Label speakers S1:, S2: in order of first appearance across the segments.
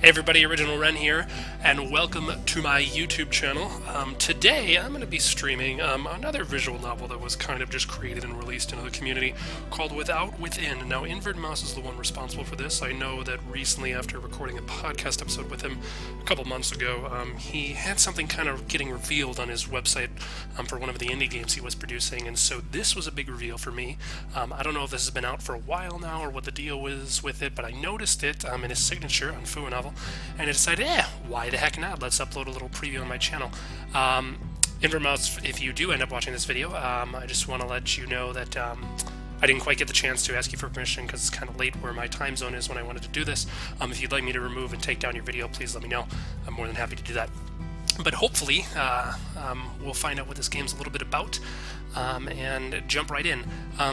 S1: Hey everybody, OriginalRen here, and welcome to my YouTube channel. Today I'm going to be streaming another visual novel that was kind of just created and released into the community called Without Within. Now, Inverted Mouse is the one responsible for this. I know that recently, after recording a podcast episode with him a couple months ago, he had something kind of getting revealed on his website for one of the indie games he was producing, and so this was a big reveal for me. I don't know if this has been out for a while now or what the deal is with it, but I noticed it in his signature on Fua Novel, and I decided, why the heck not? Let's upload a little preview on my channel. Inverted Mouse, if you do end up watching this video, I just want to let you know that I didn't quite get the chance to ask you for permission because it's kind of late where my time zone is when I wanted to do this. If you'd like me to remove and take down your video, please let me know. I'm more than happy to do that. But hopefully, we'll find out what this game's a little bit about, and jump right in.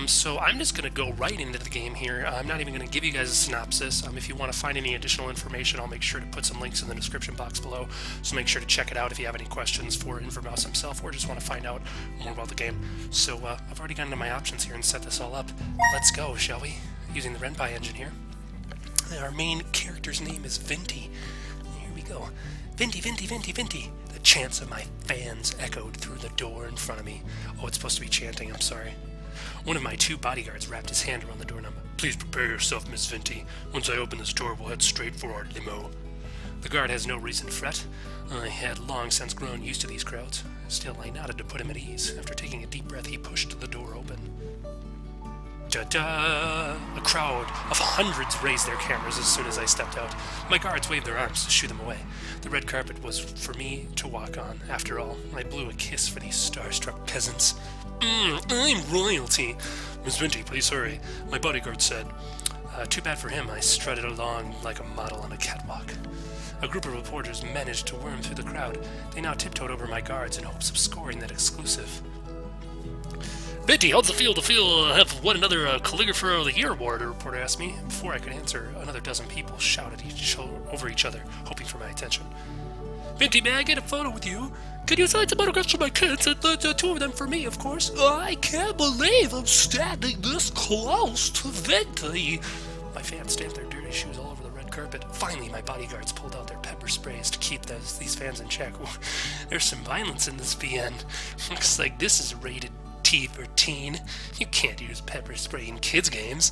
S1: So I'm just going to go right into the game here. I'm not even going to give you guys a synopsis. If you want to find any additional information, I'll make sure to put some links in the description box below, so make sure to check it out if you have any questions for Inverted Mouse himself or just want to find out more about the game. So I've already gotten to my options here and set this all up. Let's go, shall we? Using the RenPy engine here. Our main character's name is Vinty. Here we go. Vinty, Vinty, Vinty, Vinty. The chants of my fans echoed through the door in front of me. Oh, it's supposed to be chanting, I'm sorry. One of my two bodyguards wrapped his hand around the doorknob. Please prepare yourself, Miss Vinty. Once I open this door, we'll head straight for our limo. The guard has no reason to fret. I had long since grown used to these crowds. Still, I nodded to put him at ease. After taking a deep breath, he pushed the door open. Ta-da! A crowd of hundreds raised their cameras as soon as I stepped out. My guards waved their arms to shoo them away. The red carpet was for me to walk on. After all, I blew a kiss for these star-struck peasants. I'm royalty. Miss Vinty, please hurry, my bodyguard said. Too bad for him, I strutted along like a model on a catwalk. A group of reporters managed to worm through the crowd. They now tiptoed over my guards in hopes of scoring that exclusive. Vinty, how's it feel to have won another Calligrapher of the Year award? A reporter asked me. Before I could answer, another dozen people shouted over each other, hoping for my attention. Vinty, may I get a photo with you? Could you sign some autographs for my kids? And the two of them for me, of course. I can't believe I'm standing this close to Vinty. My fans stamped their dirty shoes all over the red carpet. Finally, my bodyguards pulled out their pepper sprays to keep these fans in check. There's some violence in this VN. Looks like this is rated T for teen. You can't use pepper spray in kids' games.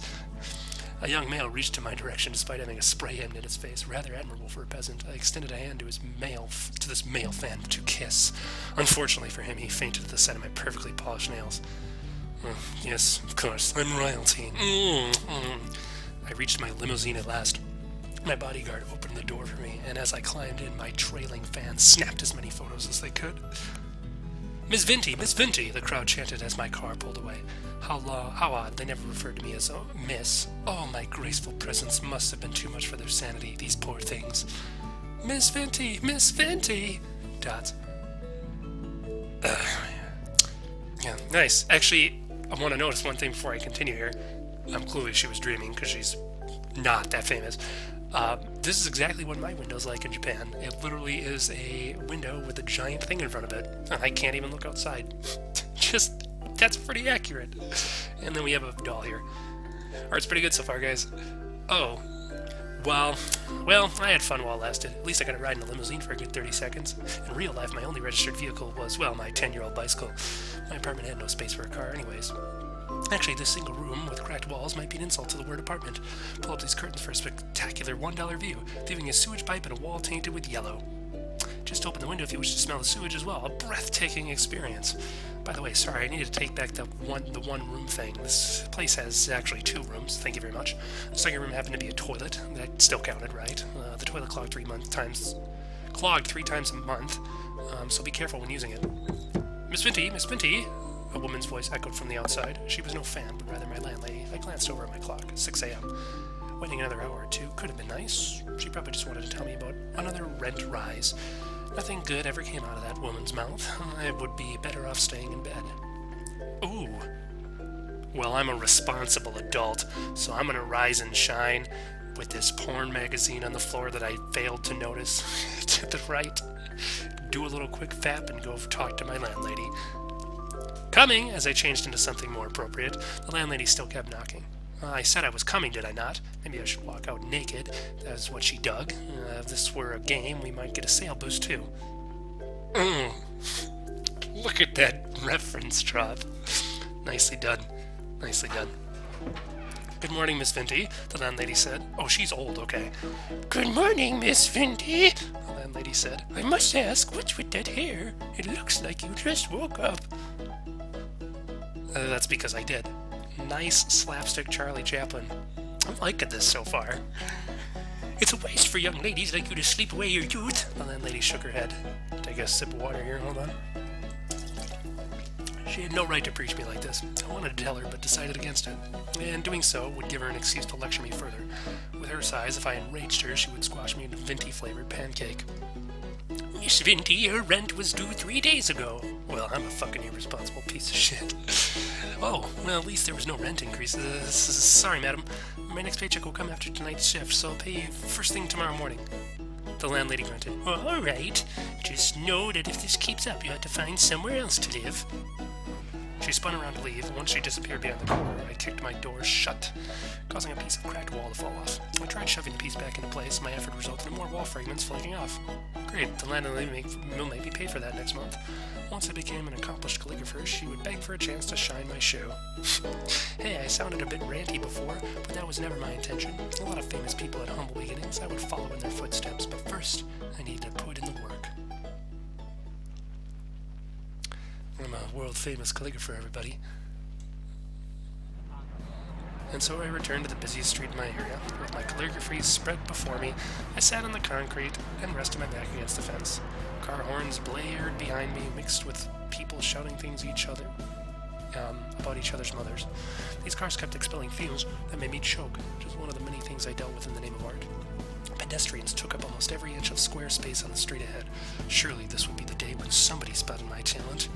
S1: A young male reached in my direction despite having a spray aimed at his face. Rather admirable for a peasant. I extended a hand to this male fan to kiss. Unfortunately for him, he fainted at the sight of my perfectly polished nails. Yes, of course, I'm royalty. I reached my limousine at last. My bodyguard opened the door for me, and as I climbed in, my trailing fans snapped as many photos as they could. Miss Vinty, Miss Vinty, the crowd chanted as my car pulled away. How odd, they never referred to me as Miss. Oh, my graceful presence must have been too much for their sanity, these poor things. Miss Vinty, Miss Vinty! Dots. Yeah, nice. Actually, I want to notice one thing before I continue here. Clearly she was dreaming, because she's not that famous. This is exactly what my window's like in Japan. It literally is a window with a giant thing in front of it. I can't even look outside. That's pretty accurate. And then we have a doll here. Art's pretty good so far, guys. Oh. Well, I had fun while it lasted. At least I got to ride in a limousine for a good 30 seconds. In real life, my only registered vehicle was, my 10-year-old bicycle. My apartment had no space for a car anyways. Actually, this single room with cracked walls might be an insult to the word apartment. Pull up these curtains for a spectacular $1 view, leaving a sewage pipe and a wall tainted with yellow. Just open the window if you wish to smell the sewage as well. A breathtaking experience. By the way, sorry, I need to take back the one room thing. This place has actually 2 rooms. Thank you very much. The second room happened to be a toilet. That still counted, right? The toilet clogged 3 times a month. So be careful when using it. Miss Vinty, Miss Vinty. A woman's voice echoed from the outside. She was no fan, but rather my landlady. I glanced over at my clock. 6 a.m. Waiting another hour or two could have been nice. She probably just wanted to tell me about another rent rise. Nothing good ever came out of that woman's mouth. I would be better off staying in bed. Ooh. Well, I'm a responsible adult, so I'm gonna rise and shine with this porn magazine on the floor that I failed to notice to the right. Do a little quick fap and go talk to my landlady. Coming! As I changed into something more appropriate, the landlady still kept knocking. I said I was coming, did I not? Maybe I should walk out naked. That's what she dug. If this were a game, we might get a sale boost, too. Look at that reference drop. Nicely done. Nicely done. Good morning, Miss Vinty, the landlady said. Oh, she's old, okay. Good morning, Miss Vinty, the landlady said. I must ask, what's with that hair? It looks like you just woke up. That's because I did. Nice slapstick Charlie Chaplin. I'm liking this so far. It's a waste for young ladies like you to sleep away your youth. The landlady shook her head. Take a sip of water here, hold on. She had no right to preach me like this. I wanted to tell her, but decided against it. And doing so would give her an excuse to lecture me further. With her size, if I enraged her, she would squash me into Venti-flavored pancake. Miss Vinty, your rent was due 3 days ago. Well, I'm a fucking irresponsible piece of shit. Oh, well, at least there was no rent increase. Sorry, madam. My next paycheck will come after tonight's shift, so I'll pay you first thing tomorrow morning. The landlady grunted. All right. Just know that if this keeps up, you'll have to find somewhere else to live. She spun around to leave, and once she disappeared behind the corner, I kicked my door shut, causing a piece of cracked wall to fall off. I tried shoving the piece back into place, and my effort resulted in more wall fragments flaking off. Great, the landlady will make me pay for that next month. Once I became an accomplished calligrapher, she would beg for a chance to shine my shoe. Hey, I sounded a bit ranty before, but that was never my intention. A lot of famous people had humble beginnings. I would follow in their footsteps, but first, I needed to put in the work. I'm a world-famous calligrapher, everybody. And so I returned to the busiest street in my area. With my calligraphy spread before me, I sat on the concrete and rested my back against the fence. Car horns blared behind me, mixed with people shouting things at each other, about each other's mothers. These cars kept expelling fumes that made me choke, which is one of the many things I dealt with in the name of art. Pedestrians took up almost every inch of square space on the street ahead. Surely this would be the day when somebody spotted my talent.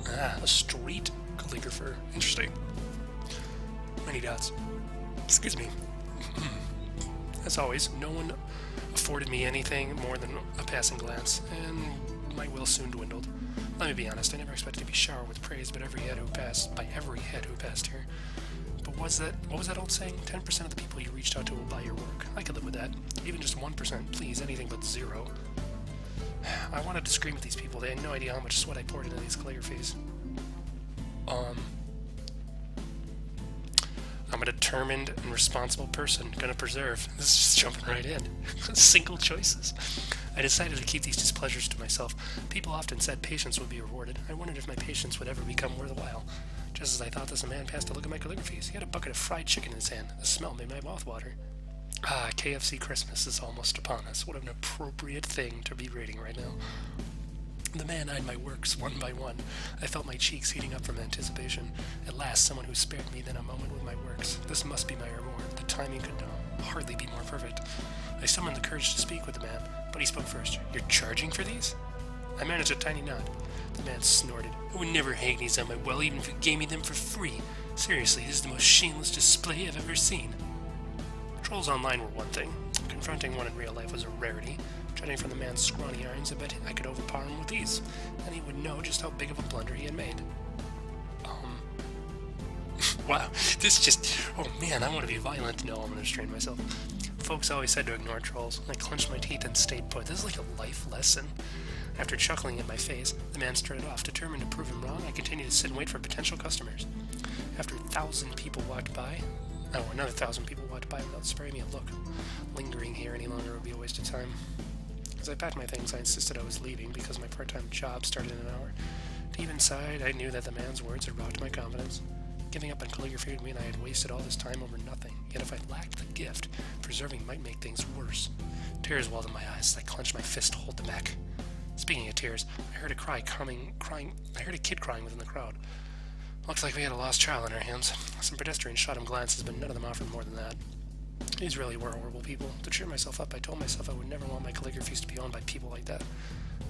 S1: Ah, a street calligrapher. Interesting. Many dots. Excuse me. As always, no one afforded me anything more than a passing glance, and my will soon dwindled. Let me be honest, I never expected to be showered with praise by every head who passed here. But what was that old saying? 10% of the people you reached out to will buy your work. I could live with that. Even just 1%, please, anything but 0. I wanted to scream at these people. They had no idea how much sweat I poured into these calligraphies. I'm a determined and responsible person, gonna persevere. This is just jumping right in. Single choices. I decided to keep these displeasures to myself. People often said patience would be rewarded. I wondered if my patience would ever become worthwhile. Just as I thought this, a man passed to look at my calligraphies. He had a bucket of fried chicken in his hand. The smell made my mouth water. Ah, KFC Christmas is almost upon us. What an appropriate thing to be reading right now. The man eyed my works one by one. I felt my cheeks heating up from anticipation. At last, someone who spared me then a moment with my works. This must be my reward. The timing could hardly be more perfect. I summoned the courage to speak with the man, but he spoke first. You're charging for these? I managed a tiny nod. The man snorted. I would never hang these on my wall even if you gave me them for free. Seriously, this is the most shameless display I've ever seen. Trolls online were one thing. Confronting one in real life was a rarity. Judging from the man's scrawny irons, I bet I could overpower him with these. Then he would know just how big of a blunder he had made. Wow, this just... Oh man, I want to be violent. No, I'm going to restrain myself. Folks always said to ignore trolls. I clenched my teeth and stayed put. This is like a life lesson. After chuckling in my face, the man strutted off. Determined to prove him wrong, I continued to sit and wait for potential customers. After 1,000 people walked by... Oh, another 1,000 people walked by without sparing me a look. Lingering here any longer would be a waste of time. As I packed my things, I insisted I was leaving because my part-time job started in an hour. Deep inside, I knew that the man's words had rocked my confidence. Giving up on calligraphy would mean I had wasted all this time over nothing. Yet if I lacked the gift, preserving might make things worse. Tears welled in my eyes as I clenched my fist to hold them back. Speaking of tears, I heard a kid crying within the crowd. Looks like we had a lost child on our hands. Some pedestrians shot him glances, but none of them offered more than that. These really were horrible people. To cheer myself up, I told myself I would never want my calligraphies to be owned by people like that.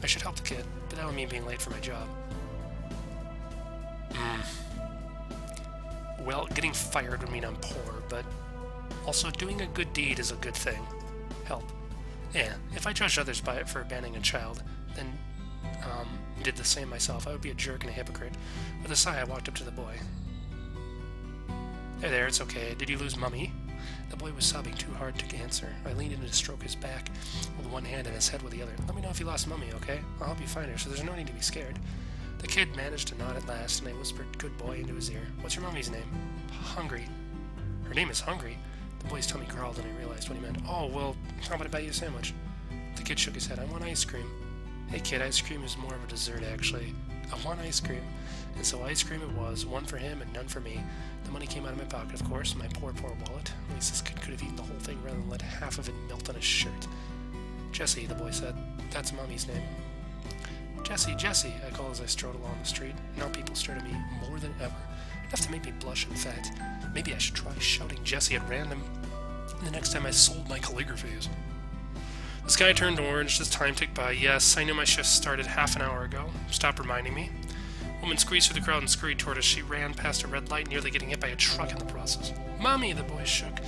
S1: I should help the kid, but that would mean being late for my job. Well, getting fired would mean I'm poor, but also doing a good deed is a good thing. Help. Yeah, if I judged others by it for abandoning a child, then did the same myself, I would be a jerk and a hypocrite. With a sigh, I walked up to the boy. There, it's okay. Did you lose Mummy? The boy was sobbing too hard to answer. I leaned in to stroke his back with one hand and his head with the other. Let me know if you lost Mummy, okay? I'll help you find her, so there's no need to be scared. The kid managed to nod at last, and I whispered, good boy, into his ear. What's your Mummy's name? Hungry. Her name is Hungry? The boy's tummy crawled, and I realized what he meant. Oh, well, how about I buy you a sandwich? The kid shook his head. I want ice cream. Hey, kid, ice cream is more of a dessert, actually. I want ice cream. And so ice cream it was, one for him and none for me. The money came out of my pocket, of course, my poor, poor wallet. At least this kid could have eaten the whole thing rather than let half of it melt on his shirt. Jessie, the boy said. That's Mommy's name. Jessie, Jessie, I called as I strode along the street. Now people stared at me more than ever, enough to make me blush, in fact. Maybe I should try shouting Jessie at random the next time I sold my calligraphies. The sky turned orange as time ticked by. Yes, I knew my shift started half an hour ago. Stop reminding me. A woman squeezed through the crowd and scurried toward us. She ran past a red light, nearly getting hit by a truck in the process. Mommy, the boy shook,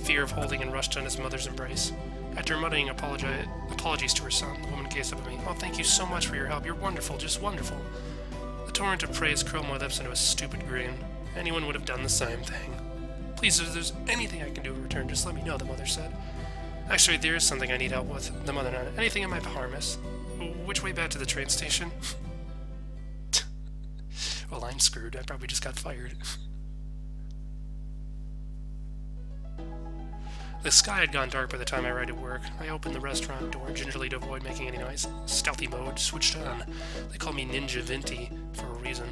S1: fear of holding and rushed on his mother's embrace. After muttering apologies to her son, the woman gazed up at me. Oh, thank you so much for your help. You're wonderful, just wonderful. The torrent of praise curled my lips into a stupid grin. Anyone would have done the same thing. Please, if there's anything I can do in return, just let me know, the mother said. Actually, there is something I need help with, the mother nodded. Anything in my power, miss? Which way back to the train station? Well, I'm screwed. I probably just got fired. The sky had gone dark by the time I arrived at work. I opened the restaurant door gingerly to avoid making any noise. Stealthy mode switched on. They called me Ninja Venti for a reason.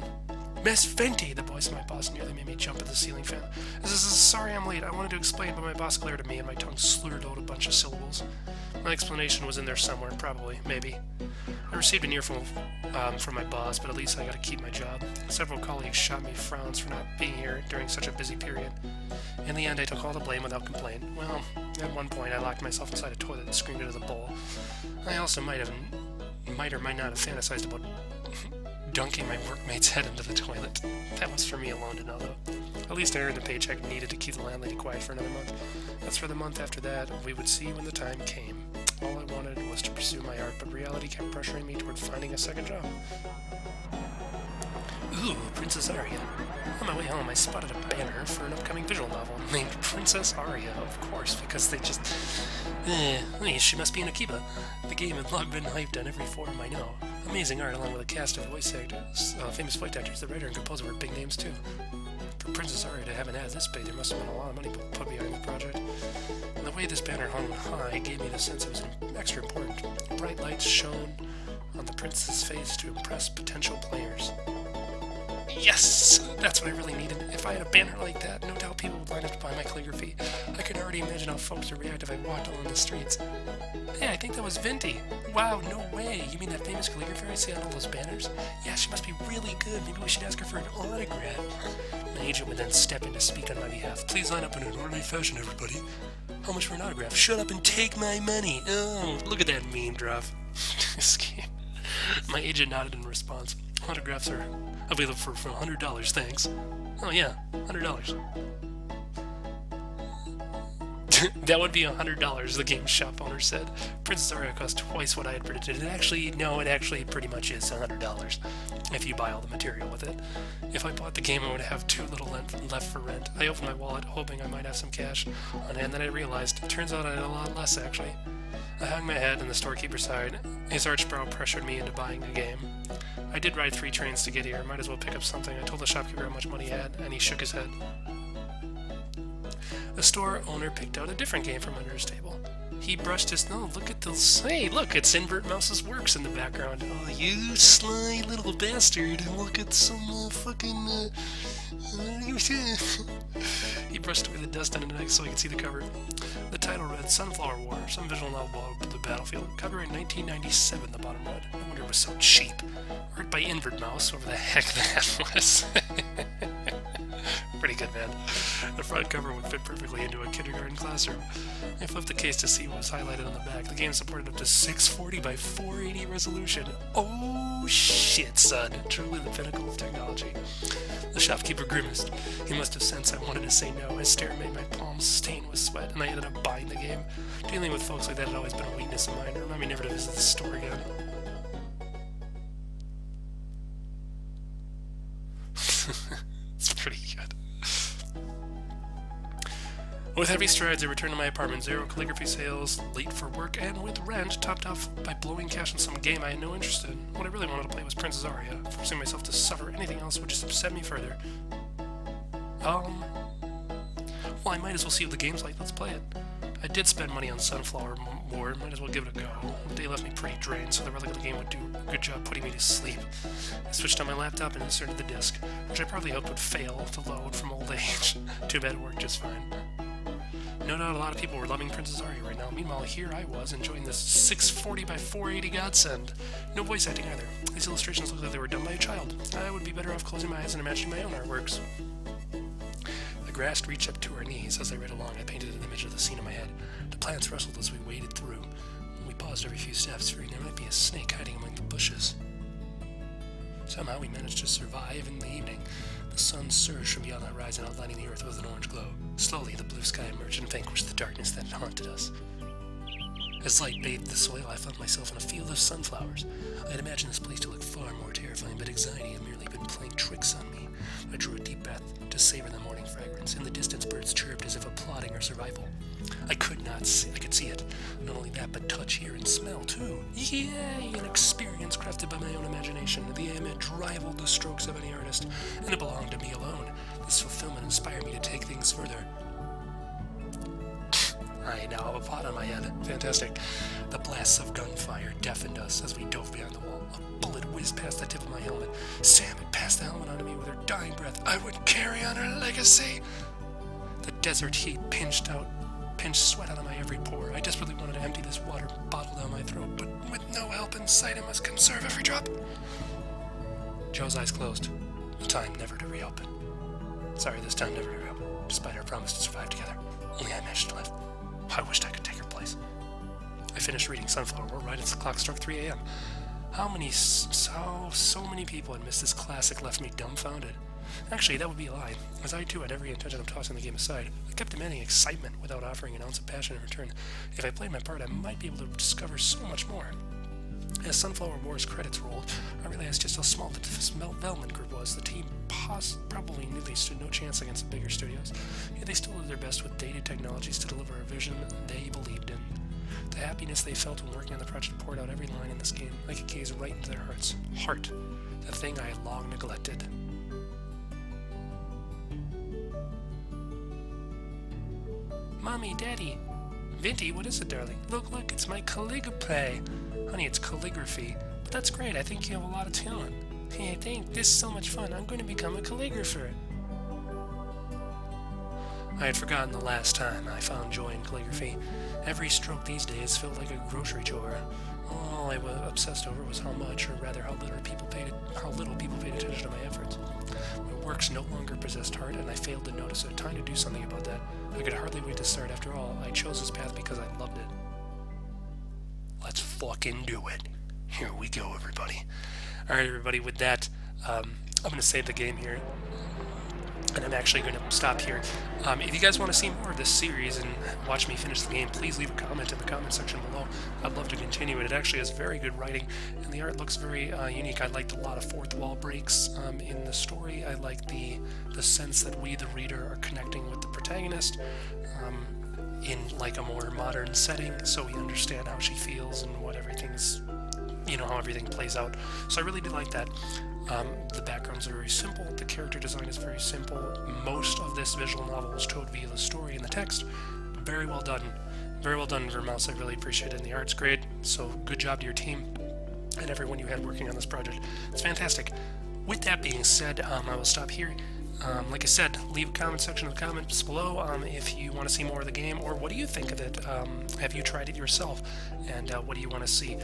S1: Miss Venti, the voice of my boss nearly made me jump at the ceiling fan. Sorry I'm late. I wanted to explain, but my boss glared at me and my tongue slurred out a bunch of syllables. My explanation was in there somewhere, probably, maybe. I received an earful from my boss, but at least I got to keep my job. Several colleagues shot me frowns for not being here during such a busy period. In the end, I took all the blame without complaint. Well, at one point, I locked myself inside a toilet and screamed into the bowl. I also might or might not have fantasized about dunking my workmate's head into the toilet. That was for me alone to know, though. At least I earned the paycheck needed to keep the landlady quiet for another month. As for the month after that, we would see when the time came. All I wanted was to pursue my art, but reality kept pressuring me toward finding a second job. Ooh, Princess Aria. On my way home, I spotted a banner for an upcoming visual novel named Princess Aria, of course, because they just... she must be in Akiba. The game had long been hyped on every forum I know. Amazing art, along with a cast of voice actors, famous voice actors. The writer and composer were big names, too. For Princess Aria to have an ad this big, there must have been a lot of money put behind the project. And the way this banner hung high gave me the sense it was extra important. Bright lights shone on the princess's face to impress potential players. Yes! That's what I really needed. If I had a banner like that, no doubt people would line up to buy my calligraphy. I could already imagine how folks would react if I walked along the streets. Hey, I think that was Venti. Wow, no way. You mean that famous calligrapher I see on all those banners? Yeah, she must be really good. Maybe we should ask her for an autograph. My agent would then step in to speak on my behalf. Please line up in an orderly fashion, everybody. How much for an autograph? Shut up and take my money. Oh, look at that meme drop. My agent nodded in response. Autographs are available for $100, thanks. Oh yeah, $100. That would be $100, the game shop owner said. Princess Aria cost twice what I had predicted. It actually pretty much is $100 if you buy all the material with it. If I bought the game, I would have too little left for rent. I opened my wallet, hoping I might have some cash on hand, then I realized, it turns out I had a lot less, actually. I hung my head, and the storekeeper sighed. His arched brow pressured me into buying the game. I did ride 3 trains to get here. Might as well pick up something. I told the shopkeeper how much money he had, and he shook his head. The store owner picked out a different game from under his table. He brushed his nose. Look at those. Hey, look, it's Invert Mouse's Works in the background. Oh, you sly little bastard. Look at some fucking... He brushed away the dust on the neck so he could see the cover. The title read Sunflower War, some visual novel about the battlefield. Copyright 1997, the bottom read. No wonder it was so cheap. Art by Invert Mouse, whoever the heck that was. Pretty good, man. The front cover would fit perfectly into a kindergarten classroom. I flipped the case to see what was highlighted on the back. The game supported up to 640 by 480 resolution. Oh shit, son. Truly the pinnacle of technology. The shopkeeper grimaced. He must have sensed I wanted to say no. His stare made my palms stain with sweat, and I ended up buying the game. Dealing with folks like that had always been a weakness of mine. Remind me never to visit the store again. It's pretty good. With heavy strides, I returned to my apartment, 0 calligraphy sales, late for work, and with rent topped off by blowing cash on some game I had no interest in. What I really wanted to play was Princess Aria. Forcing myself to suffer anything else would just upset me further. Well, I might as well see what the game's like. Let's play it. I did spend money on Sunflower War, might as well give it a go. The day left me pretty drained, so the relic of the game would do a good job putting me to sleep. I switched on my laptop and inserted the disc, which I probably hoped would fail to load from old age. Too bad it worked just fine. No doubt a lot of people were loving Princess Aria right now. Meanwhile, here I was, enjoying this 640 by 480 godsend. No voice acting either. These illustrations look like they were done by a child. I would be better off closing my eyes and imagining my own artworks. The grass reached up to our knees. As I read along, I painted an image of the scene in my head. The plants rustled as we waded through. We paused every few steps, fearing there might be a snake hiding among the bushes. Somehow we managed to survive in the evening. The sun surged from beyond the horizon, outlining the earth with an orange glow. Slowly, the blue sky emerged and vanquished the darkness that had haunted us. As light bathed the soil, I found myself in a field of sunflowers. I had imagined this place to look far more terrifying, but anxiety had merely been playing tricks on me. I drew a deep breath to savor the morning fragrance. In the distance, birds chirped as if applauding our survival. I could see it. Not only that, but touch, hear, and smell, too. Yay! An experience crafted by my own imagination. The image rivaled the strokes of any artist, and it belonged to me alone. This fulfillment inspired me to take things further. I now have a pot on my head. Fantastic. The blasts of gunfire deafened us as we dove behind the wall. A bullet whizzed past the tip of my helmet. Sam had passed the helmet onto me with her dying breath. I would carry on her legacy. The desert heat pinched sweat out of my every pore. I desperately wanted to empty this water bottle down my throat, but with no help in sight, I must conserve every drop. Joe's eyes closed. The time never to reopen. This time never to reopen, despite our promise to survive together. Only I managed to live. I wished I could take her place. I finished reading Sunflower War right as the clock struck 3 a.m. So many people had missed this classic left me dumbfounded. Actually, that would be a lie, as I too had every intention of tossing the game aside. I kept demanding excitement without offering an ounce of passion in return. If I played my part, I might be able to discover so much more. As Sunflower War's credits rolled, I realized just how small the development group was. The team probably knew they stood no chance against the bigger studios, yet they still did their best with dated technologies to deliver a vision they believed in. The happiness they felt when working on the project poured out every line in this game. I could gaze right into their hearts. Heart, the thing I had long neglected. Mommy, Daddy. Vinty, what is it, darling? Look, it's my calligraphy. Honey, it's calligraphy. But that's great, I think you have a lot of talent. Hey, this is so much fun. I'm going to become a calligrapher. I had forgotten the last time I found joy in calligraphy. Every stroke these days felt like a grocery chore. All I was obsessed over was how much, or rather how little people paid attention to my efforts. My works no longer possessed heart, and I failed to notice it. Time to do something about that. I could hardly wait to start. After all, I chose this path because I loved it. Let's fucking do it. Here we go, everybody. Alright, everybody, with that, I'm going to save the game here. And I'm actually going to stop here. If you guys want to see more of this series and watch me finish the game, please leave a comment in the comment section below. I'd love to continue it. It actually has very good writing, and the art looks very unique. I liked a lot of fourth wall breaks in the story. I like the sense that we, the reader, are connecting with the protagonist in like a more modern setting, so we understand how she feels and what everything's, how everything plays out. So I really did like that. The backgrounds are very simple, the character design is very simple. Most of this visual novel was told via the story and the text. Very well done. Very well done, Vermouse. I really appreciate it, and the art's great. So good job to your team and everyone you had working on this project. It's fantastic. With that being said, I will stop here. Like I said, leave a comment section in the comments below if you want to see more of the game, or what do you think of it? Have you tried it yourself? And what do you want to see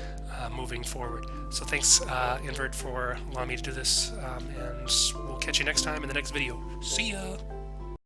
S1: moving forward? So thanks, Invert, for allowing me to do this, and we'll catch you next time in the next video. See ya!